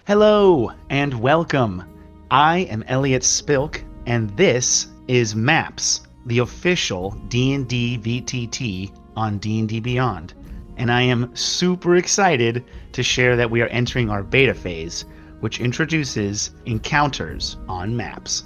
Hello and welcome. I am Elliot Spilk, and this is Maps, the official D&D VTT on D&D Beyond. And I am super excited to share that we are entering our beta phase, which introduces encounters on maps.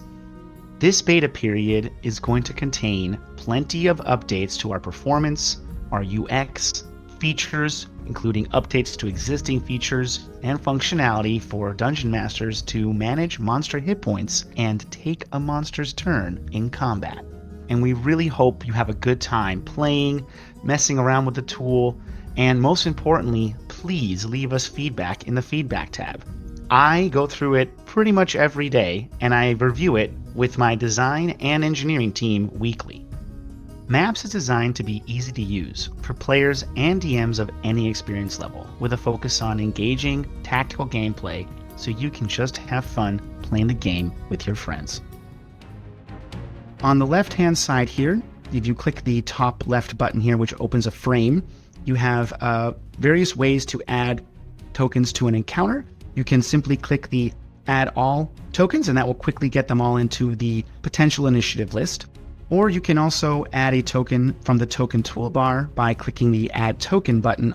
This beta period is going to contain plenty of updates to our performance, our UX, features, including updates to existing features and functionality for Dungeon Masters to manage monster hit points and take a monster's turn in combat. And we really hope you have a good time playing, messing around with the tool, and most importantly, please leave us feedback in the feedback tab. I go through it pretty much every day, and I review it with my design and engineering team weekly. Maps is designed to be easy to use for players and DMs of any experience level, with a focus on engaging, tactical gameplay so you can just have fun playing the game with your friends. On the left-hand side here, if you click the top left button here, which opens a frame, you have various ways to add tokens to an encounter. You can simply click the Add All tokens, and that will quickly get them all into the potential initiative list. Or you can also add a token from the token toolbar by clicking the Add Token button.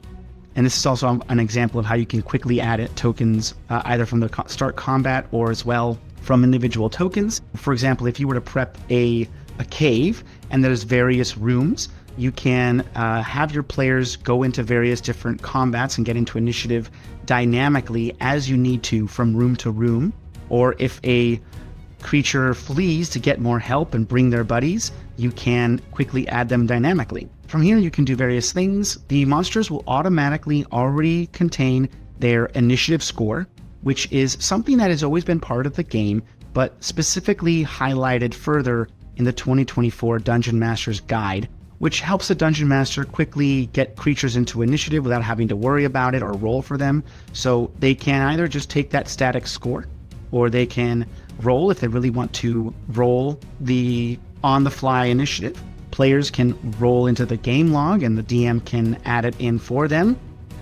And this is also an example of how you can quickly add tokens either from the start combat or as well from individual tokens. For example, if you were to prep a cave and there's various rooms, you can have your players go into various different combats and get into initiative dynamically as you need to from room to room. Or if a creature flees to get more help and bring their buddies, you can quickly add them dynamically. From here, you can do various things. The monsters will automatically already contain their initiative score, which is something that has always been part of the game, but specifically highlighted further in the 2024 Dungeon Master's Guide, which helps the Dungeon Master quickly get creatures into initiative without having to worry about it or roll for them. So they can either just take that static score, or they can roll if they really want to roll the on-the-fly initiative. Players can roll into the game log and the DM can add it in for them.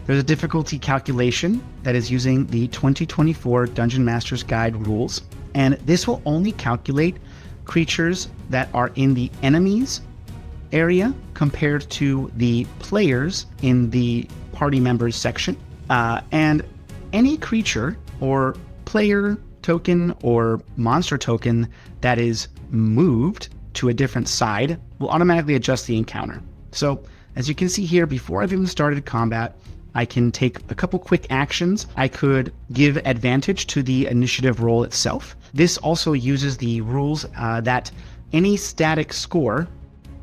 There's a difficulty calculation that is using the 2024 Dungeon Master's Guide rules, and this will only calculate creatures that are in the enemies area compared to the players in the party members section. And any creature or player token or monster token that is moved to a different side will automatically adjust the encounter. So as you can see here, before I've even started combat, I can take a couple quick actions. I could give advantage to the initiative roll itself. This also uses the rules that any static score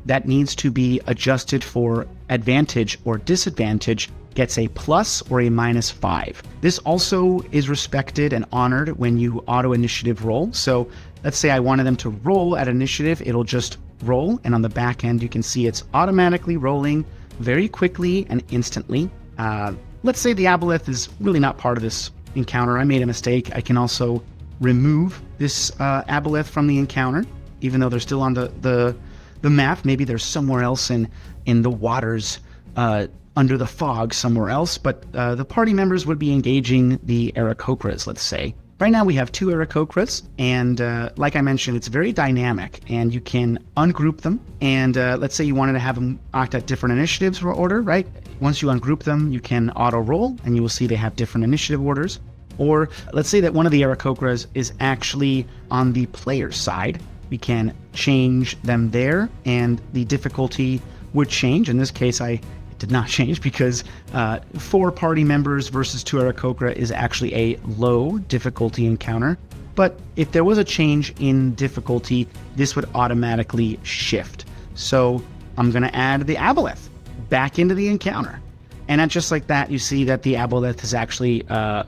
that needs to be adjusted for advantage or disadvantage gets a plus or a -5. This also is respected and honored when you auto initiative roll. So let's say I wanted them to roll at initiative, it'll just roll, and on the back end you can see it's automatically rolling very quickly and instantly. Let's say the aboleth is really not part of this encounter. I made a mistake. I can also remove this aboleth from the encounter, even though they're still on the map. Maybe they're somewhere else in the waters under the fog somewhere else, but the party members would be engaging the Aarakocras, let's say. Right now we have 2 Aarakocras, and like I mentioned, it's very dynamic, and you can ungroup them, and let's say you wanted to have them act at different initiatives or order, right? Once you ungroup them, you can auto-roll, and you will see they have different initiative orders. Or let's say that one of the Aarakocras is actually on the player's side. We can change them there, and the difficulty would change. In this case, it did not change because 4 party members versus 2 Aarakocra is actually a low difficulty encounter. But if there was a change in difficulty, this would automatically shift. So I'm going to add the aboleth back into the encounter. And just like that, you see that the aboleth is actually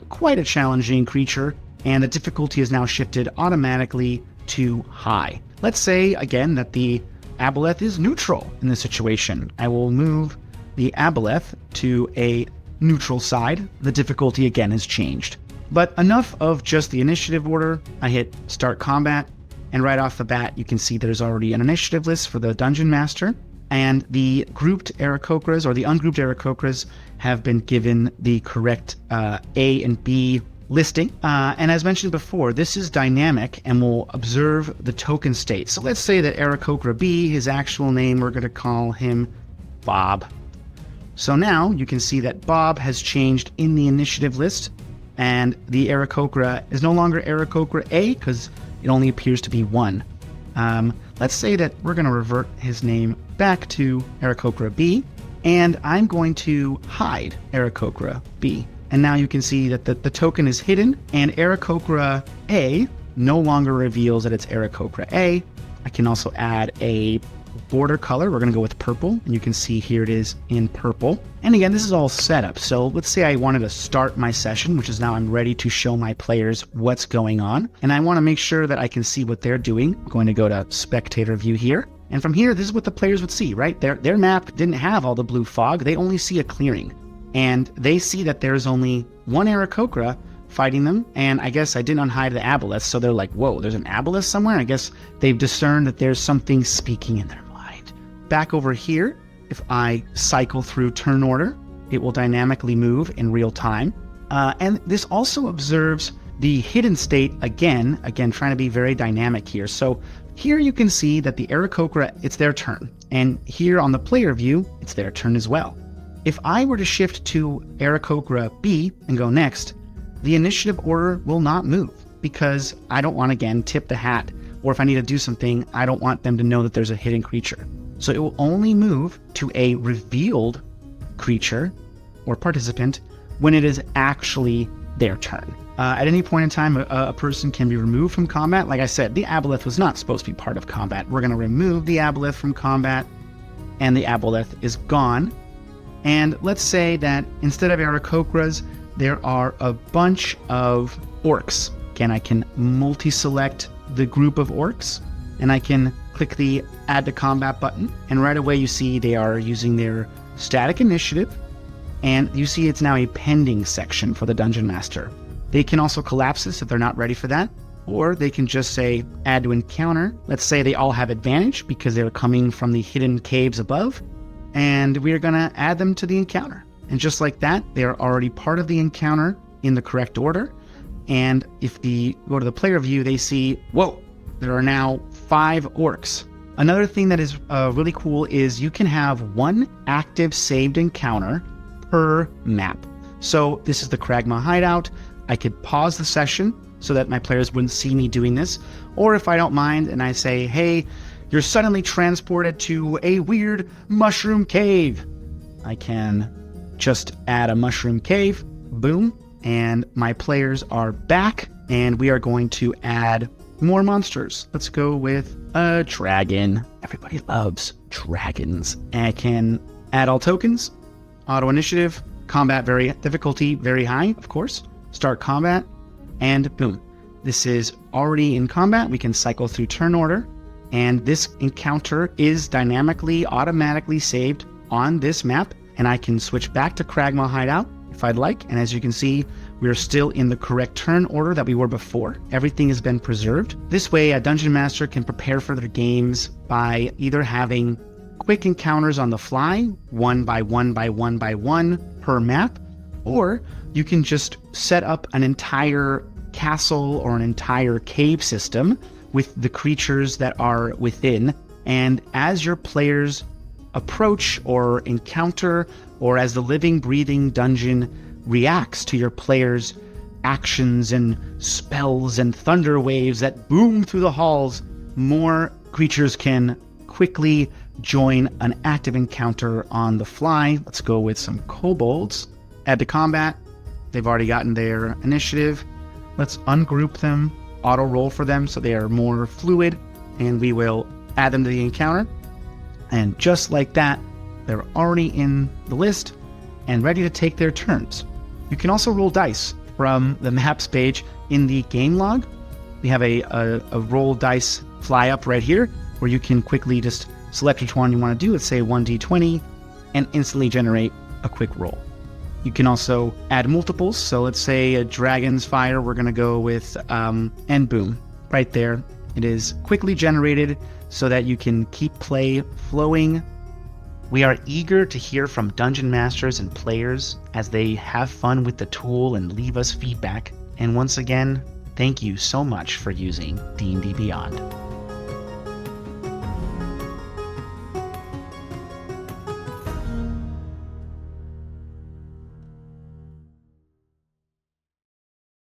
quite a challenging creature, and the difficulty is now shifted automatically to high. Let's say, again, that the aboleth is neutral in this situation. I will move the aboleth to a neutral side. The difficulty again is changed. But enough of just the initiative order. I hit start combat, and right off the bat you can see there's already an initiative list for the Dungeon Master, and the grouped Aarakocras or the ungrouped Aarakocras have been given the correct A and B listing. And as mentioned before, this is dynamic and will observe the token state. So let's say that Aarakocra B, his actual name, we're going to call him Bob. So now you can see that Bob has changed in the initiative list, and the Aarakocra is no longer Aarakocra A because it only appears to be 1. Let's say that we're going to revert his name back to Aarakocra B, and I'm going to hide Aarakocra B. And now you can see that the token is hidden, and Aarakocra A no longer reveals that it's Aarakocra A. I can also add a border color. We're going to go with purple, and you can see here it is in purple. And again, this is all set up. So let's say I wanted to start my session, which is now I'm ready to show my players what's going on. And I want to make sure that I can see what they're doing. I'm going to go to spectator view here. And from here, this is what the players would see, right? Their map didn't have all the blue fog. They only see a clearing. And they see that there's only one Aarakocra fighting them, and I guess I didn't unhide the aboleth, so they're like, whoa, there's an aboleth somewhere? I guess they've discerned that there's something speaking in their mind. Back over here, if I cycle through turn order, it will dynamically move in real time. And this also observes the hidden state again, trying to be very dynamic here. So here you can see that the Aarakocra, it's their turn. And here on the player view, it's their turn as well. If I were to shift to Aarakocra B and go next, the initiative order will not move because I don't want to, again, tip the hat, or if I need to do something, I don't want them to know that there's a hidden creature. So it will only move to a revealed creature or participant when it is actually their turn. At any point in time, a person can be removed from combat. Like I said, the aboleth was not supposed to be part of combat. We're going to remove the aboleth from combat, and the aboleth is gone. And let's say that instead of Aarakocras, there are a bunch of orcs. Again, I can multi-select the group of orcs, and I can click the Add to Combat button, and right away you see they are using their static initiative, and you see it's now a pending section for the Dungeon Master. They can also collapse this if they're not ready for that, or they can just say Add to Encounter. Let's say they all have advantage because they're coming from the hidden caves above, and we are going to add them to the encounter. And just like that, they are already part of the encounter in the correct order. And if they go to the player view, they see, whoa, there are now 5 orcs. Another thing that is really cool is you can have 1 active saved encounter per map. So this is the Kragma hideout. I could pause the session so that my players wouldn't see me doing this. Or if I don't mind and I say, hey, you're suddenly transported to a weird mushroom cave, I can just add a mushroom cave, boom, and my players are back, and we are going to add more monsters. Let's go with a dragon. Everybody loves dragons. And I can add all tokens, auto initiative, combat difficulty very high, of course, start combat, and boom. This is already in combat. We can cycle through turn order, and this encounter is dynamically, automatically saved on this map, and I can switch back to Kragma Hideout if I'd like, and as you can see, we are still in the correct turn order that we were before. Everything has been preserved. This way, a Dungeon Master can prepare for their games by either having quick encounters on the fly, 1 by 1 by 1 by 1 per map, or you can just set up an entire castle or an entire cave system with the creatures that are within, and as your players approach or encounter, or as the living, breathing dungeon reacts to your players' actions and spells and thunder waves that boom through the halls, more creatures can quickly join an active encounter on the fly. Let's go with some kobolds. Add to combat. They've already gotten their initiative. Let's ungroup them, auto roll for them so they are more fluid, and we will add them to the encounter. And just like that, they're already in the list and ready to take their turns. You can also roll dice from the maps page in the game log. We have a roll dice fly up right here where you can quickly just select which one you want to do. Let's say 1d20 and instantly generate a quick roll. You can also add multiples. So let's say a Dragon's Fire, we're going to go with, and boom, right there. It is quickly generated so that you can keep play flowing. We are eager to hear from Dungeon Masters and players as they have fun with the tool and leave us feedback. And once again, thank you so much for using D&D Beyond.